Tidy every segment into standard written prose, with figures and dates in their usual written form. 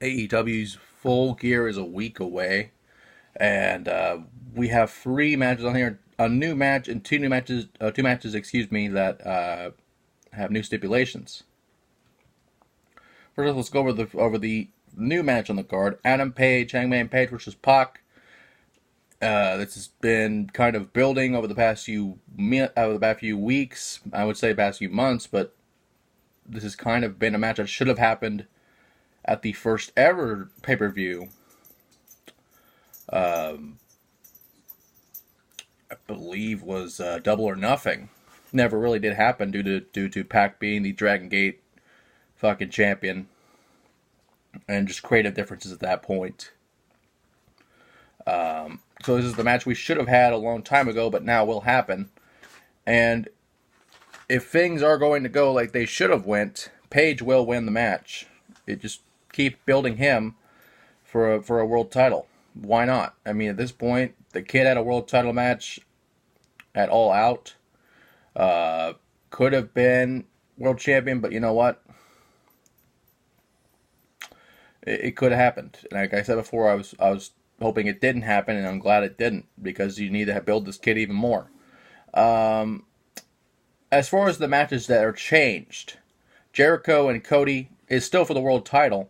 AEW's Full Gear is a week away, and we have three matches on here: a new match and two matches, that have new stipulations. First, let's go over the new match on the card: Adam Page, Hangman Page versus Pac. This has been kind of building over the past few weeks. I would say past few months, but this has kind of been a match that should have happened at the first ever pay-per-view. I believe was Double or Nothing. Never really did happen due to Pac being the Dragon Gate fucking champion, and just creative differences at that point. So this is the match we should have had a long time ago, but now will happen. And if things are going to go like they should have went, Page will win the match. It just keep building him for a world title. Why not? I mean, at this point, the kid had a world title match at All Out. Could have been world champion, but you know what? It could have happened. Like I said before, I was hoping it didn't happen, and I'm glad it didn't, because you need to build this kid even more. As far as the matches that are changed, Jericho and Cody is still for the world title,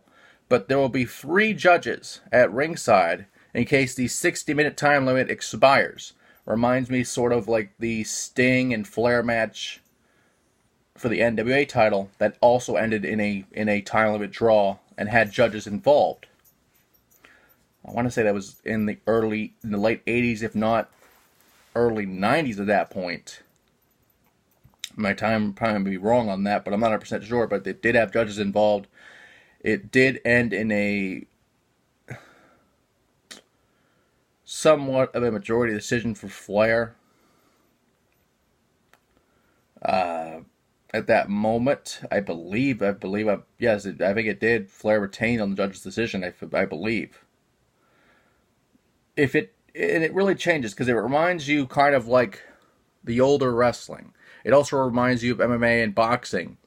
but there will be 3 judges at ringside in case the 60-minute time limit expires. Reminds me sort of like the Sting and Flair match for the NWA title that also ended in a time limit draw and had judges involved. I want to say that was in the late 80s, if not early 90s at that point. My time probably be wrong on that, but I'm not 100% sure. But it did have judges involved. It did end in a somewhat of a majority decision for Flair. At that moment, I believe, yes, I think it did. Flair retained on the judge's decision, I believe. And it really changes, because it reminds you kind of like the older wrestling. It also reminds you of MMA and boxing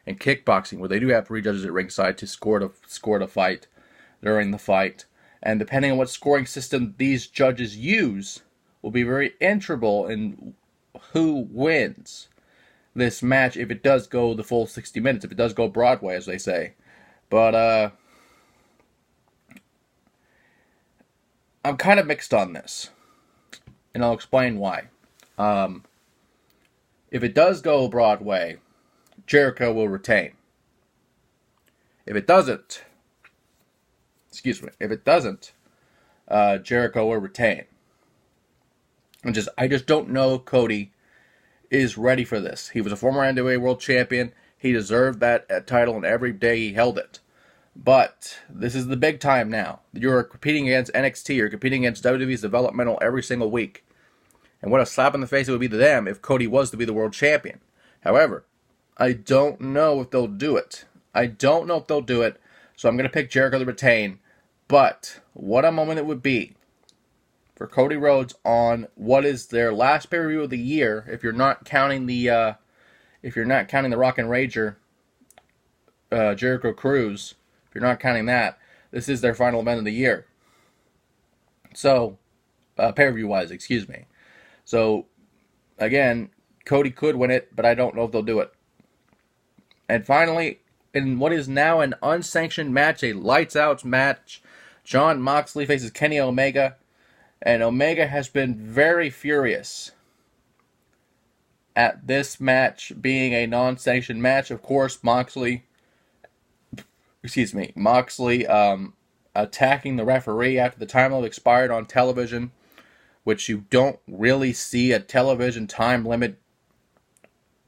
and kickboxing, where they do have 3 judges at ringside to score the fight during the fight. And depending on what scoring system these judges use, will be very integral in who wins this match if it does go the full 60 minutes, if it does go Broadway, as they say. But I'm kind of mixed on this, and I'll explain why. If it does go Broadway, Jericho will retain. If it doesn't, Jericho will retain. I just don't know if Cody is ready for this. He was a former NWA World Champion. He deserved that title, and every day he held it. But this is the big time now. You're competing against NXT. You're competing against WWE's developmental every single week. And what a slap in the face it would be to them if Cody was to be the world champion. However, I don't know if they'll do it. So I'm going to pick Jericho to retain. But what a moment it would be for Cody Rhodes on what is their last pay-per-view of the year, if you're not counting the Rock and Rager Jericho Cruise. If you're not counting that, this is their final event of the year. So, pay-per-view wise, excuse me. So, again, Cody could win it, but I don't know if they'll do it. And finally, in what is now an unsanctioned match, a lights-out match, Jon Moxley faces Kenny Omega. And Omega has been very furious at this match being a non-sanctioned match. Of course, Moxley attacking the referee after the time limit expired on television, which you don't really see a television time limit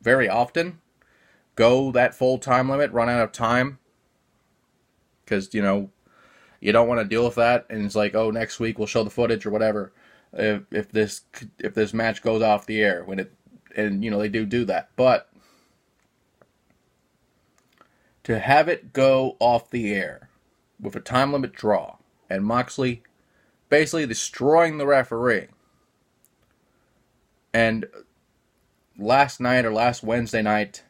very often go that full time limit, run out of time, because you don't want to deal with that, and it's like, oh, next week we'll show the footage or whatever if this match goes off the air they do that. But to have it go off the air with a time limit draw, and Moxley basically destroying the referee, and last Wednesday night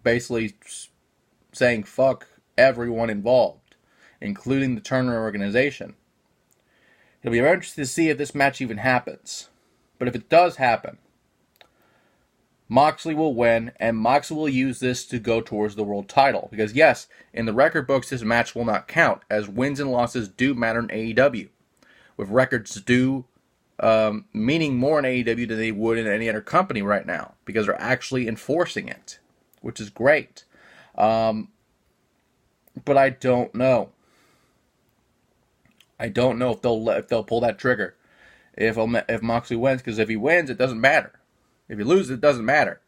basically saying fuck everyone involved, including the Turner organization. It'll be very interesting to see if this match even happens. But if it does happen, Moxley will win, and Moxley will use this to go towards the world title. Because yes, in the record books, this match will not count, as wins and losses do matter in AEW. With records due meaning more in AEW than they would in any other company right now, because they're actually enforcing it, which is great. But I don't know. I don't know if they'll pull that trigger if Moxley wins, because if he wins, it doesn't matter. If he loses, it doesn't matter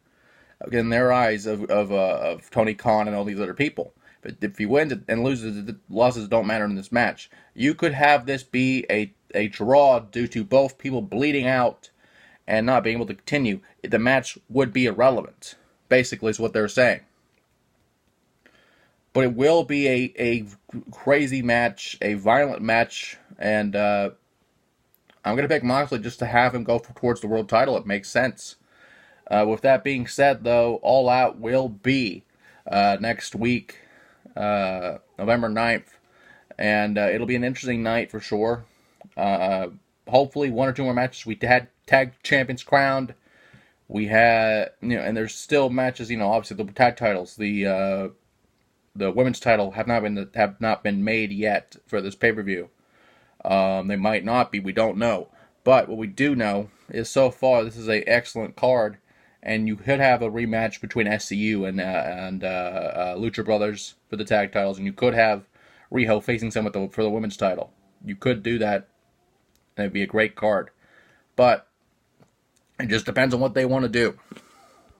in their eyes of Tony Khan and all these other people. But if he wins and loses, the losses don't matter in this match. You could have this be a draw due to both people bleeding out and not being able to continue. The match would be irrelevant, basically, is what they're saying. But it will be a crazy match, a violent match, and I'm going to pick Moxley just to have him go towards the world title. It makes sense. With that being said, though, All Out will be next week, November 9th, and it'll be an interesting night for sure. Hopefully, one or two more matches. We had tag champions crowned. We had, and there's still matches. Obviously the tag titles, the women's title have not been made yet for this pay-per-view. They might not be. We don't know. But what we do know is so far this is an excellent card, and you could have a rematch between SCU and Lucha Brothers for the tag titles, and you could have Riho facing someone for the women's title. You could do that. And it'd be a great card. But it just depends on what they want to do.